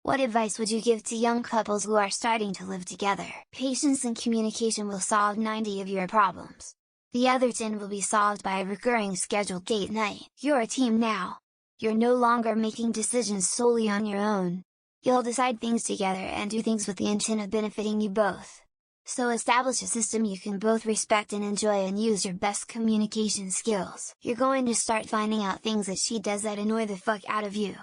What advice would you give to young couples who are starting to live together? Patience and communication will solve 90 of your problems. The other 10 will be solved by a recurring scheduled date night. You're a team now. You're no longer making decisions solely on your own. You'll decide things together and do things with the intent of benefiting you both. So establish a system you can both respect and enjoy, and use your best communication skills. You're going to start finding out things that she does that annoy the fuck out of you.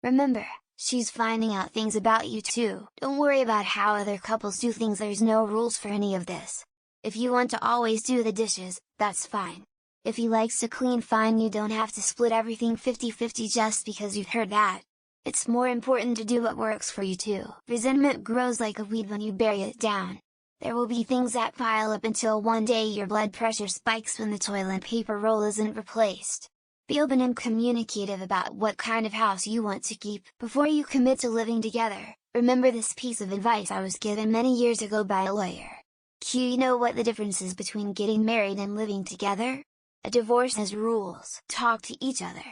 Remember, she's finding out things about you too. Don't worry about how other couples do things, there's no rules for any of this. If you want to always do the dishes, that's fine. If he likes to clean, fine, you don't have to split everything 50-50 just because you've heard that. It's more important to do what works for you too. Resentment grows like a weed when you bury it down. There will be things that pile up until one day your blood pressure spikes when the toilet paper roll isn't replaced. Be open and communicative about what kind of house you want to keep. Before you commit to living together, remember this piece of advice I was given many years ago by a lawyer. You know what the difference is between getting married and living together? A divorce has rules. Talk to each other.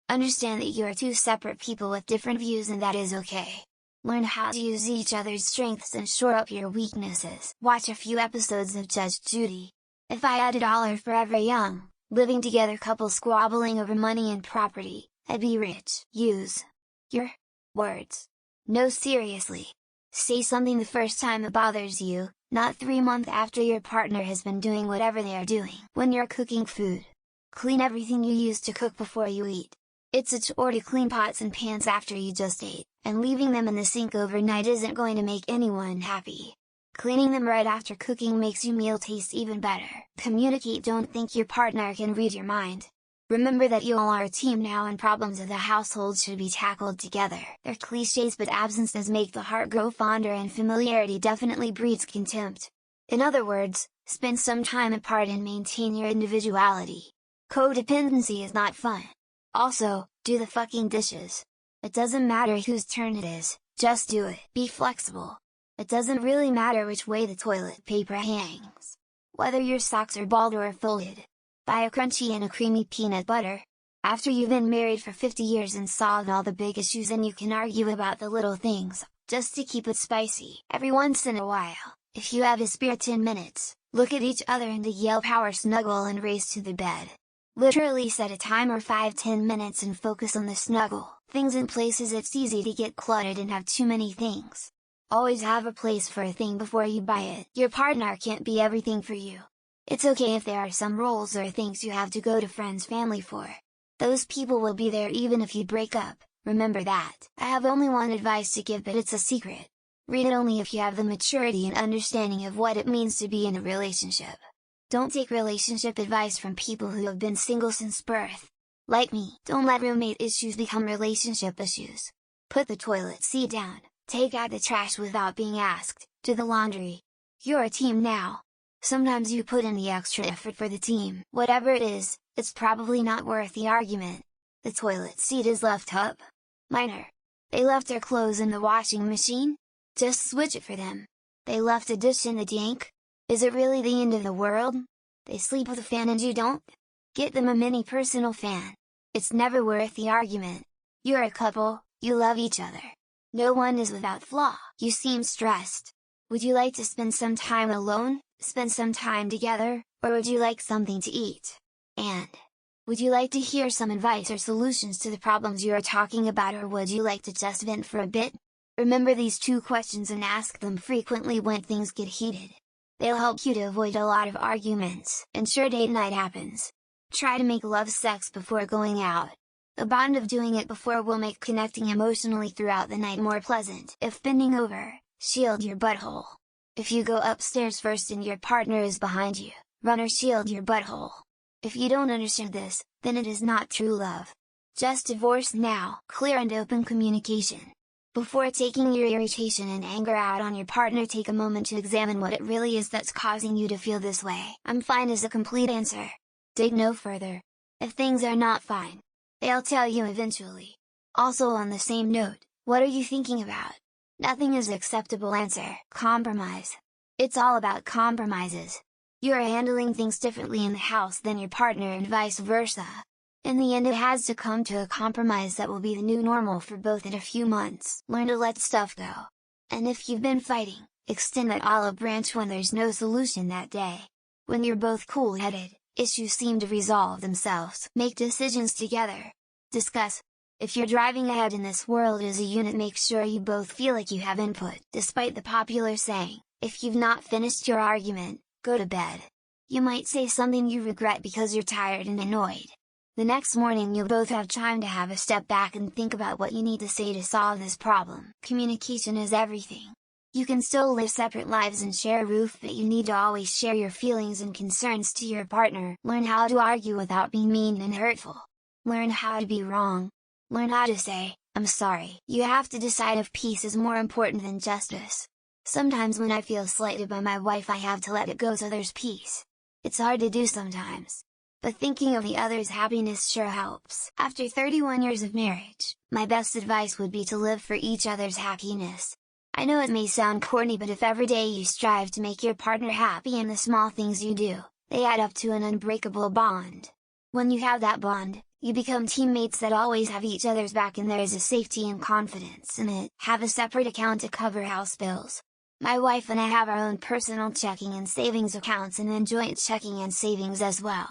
Understand that you are two separate people with different views, and that is okay. Learn how to use each other's strengths and shore up your weaknesses. Watch a few episodes of Judge Judy. If I had $1 for every young, living together couple squabbling over money and property, I'd be rich. Use your words. No, seriously. Say something the first time it bothers you, not 3 months after your partner has been doing whatever they are doing. When you're cooking food, clean everything you use to cook before you eat. It's a chore to clean pots and pans after you just ate, and leaving them in the sink overnight isn't going to make anyone happy. Cleaning them right after cooking makes your meal taste even better. Communicate. Don't think your partner can read your mind. Remember that you all are a team now, and problems of the household should be tackled together. They're cliches, but absence does make the heart grow fonder, and familiarity definitely breeds contempt. In other words, spend some time apart and maintain your individuality. Codependency is not fun. Also, do the fucking dishes. It doesn't matter whose turn it is, just do it. Be flexible. It doesn't really matter which way the toilet paper hangs. Whether your socks are balled or folded. Buy a crunchy and a creamy peanut butter. After you've been married for 50 years and solved all the big issues, then you can argue about the little things, just to keep it spicy. Every once in a while, if you have a spare 10 minutes, look at each other and yell power snuggle and race to the bed. Literally set a timer 5-10 minutes and focus on the snuggle. Things in places. It's easy to get cluttered and have too many things. Always have a place for a thing before you buy it. Your partner can't be everything for you. It's okay if there are some roles or things you have to go to friends, family for. Those people will be there even if you break up, remember that. I have only one advice to give, but it's a secret. Read it only if you have the maturity and understanding of what it means to be in a relationship. Don't take relationship advice from people who have been single since birth. Like me, don't let roommate issues become relationship issues. Put the toilet seat down, take out the trash without being asked, do the laundry. You're a team now. Sometimes you put in the extra effort for the team. Whatever it is, it's probably not worth the argument. The toilet seat is left up. Minor. They left their clothes in the washing machine? Just switch it for them. They left a dish in the tank? Is it really the end of the world? They sleep with a fan and you don't? Get them a mini personal fan. It's never worth the argument. You're a couple, you love each other. No one is without flaw. You seem stressed. Would you like to spend some time alone, spend some time together, or would you like something to eat? And would you like to hear some advice or solutions to the problems you are talking about, or would you like to just vent for a bit? Remember these 2 questions and ask them frequently when things get heated. They'll help you to avoid a lot of arguments. Ensure date night happens. Try to make love sex before going out. The bond of doing it before will make connecting emotionally throughout the night more pleasant. If bending over, shield your butthole. If you go upstairs first and your partner is behind you, run or shield your butthole. If you don't understand this, then it is not true love. Just divorce now. Clear and open communication. Before taking your irritation and anger out on your partner, take a moment to examine what it really is that's causing you to feel this way. "I'm fine" is a complete answer. Dig no further. If things are not fine, they'll tell you eventually. Also on the same note, what are you thinking about? Nothing is an acceptable answer. Compromise. It's all about compromises. You are handling things differently in the house than your partner and vice versa. In the end, it has to come to a compromise that will be the new normal for both in a few months. Learn to let stuff go. And if you've been fighting, extend that olive branch when there's no solution that day. When you're both cool-headed, issues seem to resolve themselves. Make decisions together. Discuss. If you're driving ahead in this world as a unit, make sure you both feel like you have input. Despite the popular saying, if you've not finished your argument, go to bed. You might say something you regret because you're tired and annoyed. The next morning you'll both have time to have a step back and think about what you need to say to solve this problem. Communication is everything. You can still live separate lives and share a roof, but you need to always share your feelings and concerns to your partner. Learn how to argue without being mean and hurtful. Learn how to be wrong. Learn how to say, "I'm sorry." You have to decide if peace is more important than justice. Sometimes when I feel slighted by my wife, I have to let it go so there's peace. It's hard to do sometimes, but thinking of the other's happiness sure helps. After 31 years of marriage, my best advice would be to live for each other's happiness. I know it may sound corny, but if every day you strive to make your partner happy in the small things you do, they add up to an unbreakable bond. When you have that bond, you become teammates that always have each other's back, and there is a safety and confidence in it. Have a separate account to cover house bills. My wife and I have our own personal checking and savings accounts, and then joint checking and savings as well.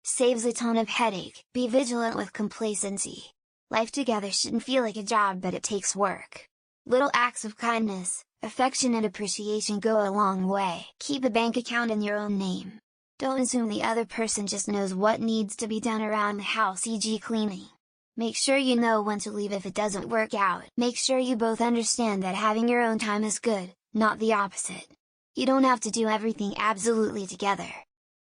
Saves a ton of headache. Be vigilant with complacency. Life together shouldn't feel like a job, but it takes work. Little acts of kindness, affection and appreciation go a long way. Keep a bank account in your own name. Don't assume the other person just knows what needs to be done around the house, e.g. cleaning. Make sure you know when to leave if it doesn't work out. Make sure you both understand that having your own time is good, not the opposite. You don't have to do everything absolutely together.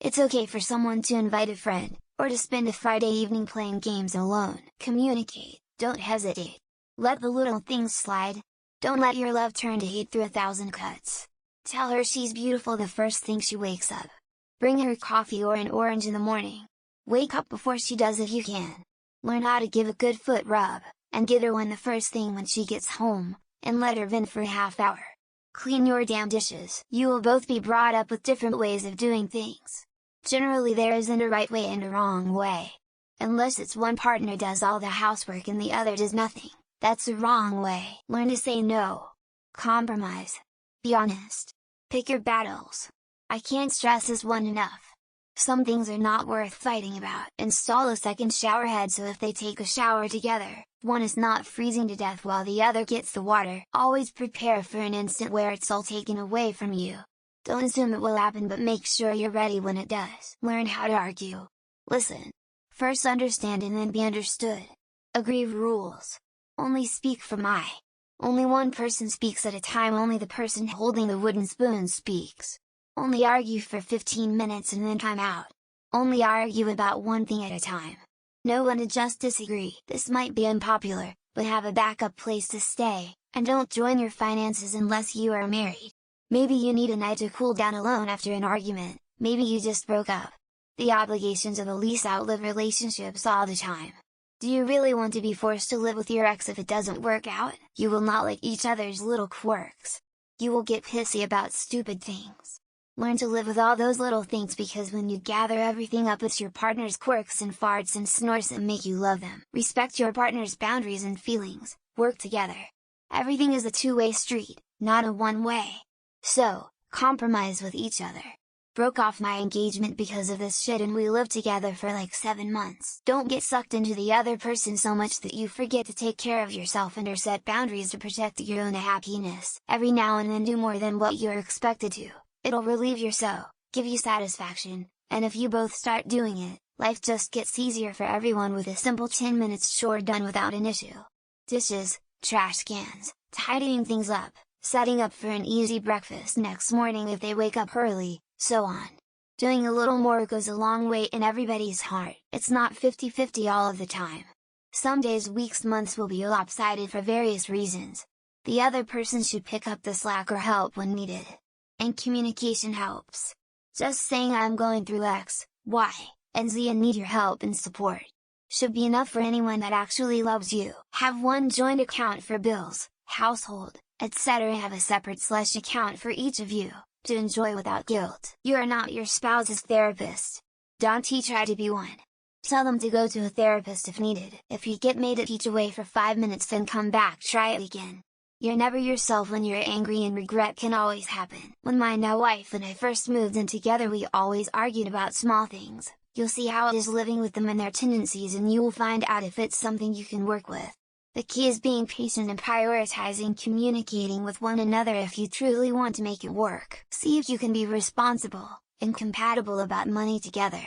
It's okay for someone to invite a friend, or to spend a Friday evening playing games alone. Communicate, don't hesitate. Let the little things slide. Don't let your love turn to hate through 1,000 cuts. Tell her she's beautiful the first thing she wakes up. Bring her coffee or an orange in the morning. Wake up before she does if you can. Learn how to give a good foot rub, and get her one the first thing when she gets home, and let her vent for a half hour. Clean your damn dishes. You will both be brought up with different ways of doing things. Generally there isn't a right way and a wrong way. Unless it's one partner does all the housework and the other does nothing, that's the wrong way. Learn to say no. Compromise. Be honest. Pick your battles. I can't stress this one enough. Some things are not worth fighting about. Install a second shower head so if they take a shower together, one is not freezing to death while the other gets the water. Always prepare for an instant where it's all taken away from you. Don't assume it will happen, but make sure you're ready when it does. Learn how to argue. Listen. First understand and then be understood. Agree rules. Only speak from I. Only one person speaks at a time. Only the person holding the wooden spoon speaks. Only argue for 15 minutes and then time out. Only argue about one thing at a time. Know when to just disagree. This might be unpopular, but have a backup place to stay, and don't join your finances unless you are married. Maybe you need a night to cool down alone after an argument, maybe you just broke up. The obligations of a lease outlive relationships all the time. Do you really want to be forced to live with your ex if it doesn't work out? You will not like each other's little quirks. You will get pissy about stupid things. Learn to live with all those little things, because when you gather everything up, it's your partner's quirks and farts and snores that make you love them. Respect your partner's boundaries and feelings, work together. Everything is a two-way street, not a one-way. So, compromise with each other. Broke off my engagement because of this shit and we lived together for like 7 months. Don't get sucked into the other person so much that you forget to take care of yourself and or set boundaries to protect your own happiness. Every now and then do more than what you're expected to. It'll relieve your soul, give you satisfaction, and if you both start doing it, life just gets easier for everyone with a simple 10 minutes chore done without an issue. Dishes, trash cans, tidying things up, setting up for an easy breakfast next morning if they wake up early, so on. Doing a little more goes a long way in everybody's heart. It's not 50-50 all of the time. Some days, weeks, months will be lopsided for various reasons. The other person should pick up the slack or help when needed. And communication helps. Just saying I'm going through X, Y, and Z and need your help and support should be enough for anyone that actually loves you. Have one joint account for bills, household, etc. Have a separate / account for each of you, to enjoy without guilt. You are not your spouse's therapist. Don't try to be one. Tell them to go to a therapist if needed. If you get made it each away for 5 minutes, then come back, try it again. You're never yourself when you're angry, and regret can always happen. When my now wife and I first moved in together, we always argued about small things. You'll see how it is living with them and their tendencies, and you will find out if it's something you can work with. The key is being patient and prioritizing communicating with one another if you truly want to make it work. See if you can be responsible and compatible about money together.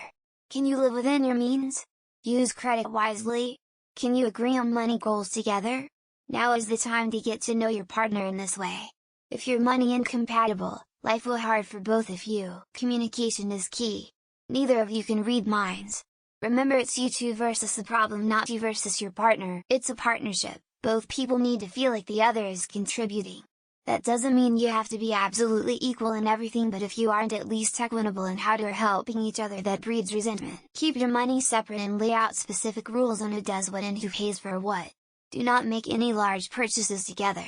Can you live within your means? Use credit wisely? Can you agree on money goals together? Now is the time to get to know your partner in this way. If you're money incompatible, life will be hard for both of you. Communication is key. Neither of you can read minds. Remember, it's you two versus the problem, not you versus your partner. It's a partnership. Both people need to feel like the other is contributing. That doesn't mean you have to be absolutely equal in everything, but if you aren't at least equitable in how you're helping each other, that breeds resentment. Keep your money separate and lay out specific rules on who does what and who pays for what. Do not make any large purchases together.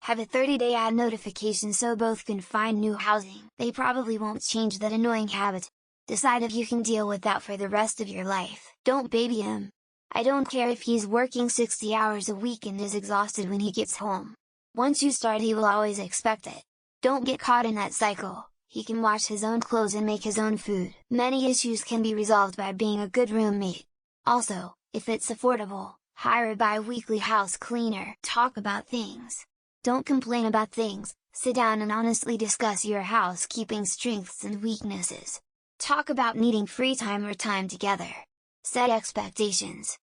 Have a 30-day ad notification so both can find new housing. They probably won't change that annoying habit. Decide if you can deal with that for the rest of your life. Don't baby him. I don't care if he's working 60 hours a week and is exhausted when he gets home. Once you start, he will always expect it. Don't get caught in that cycle. He can wash his own clothes and make his own food. Many issues can be resolved by being a good roommate. Also, if it's affordable, hire a bi-weekly house cleaner. Talk about things. Don't complain about things. Sit down and honestly discuss your housekeeping strengths and weaknesses. Talk about needing free time or time together. Set expectations.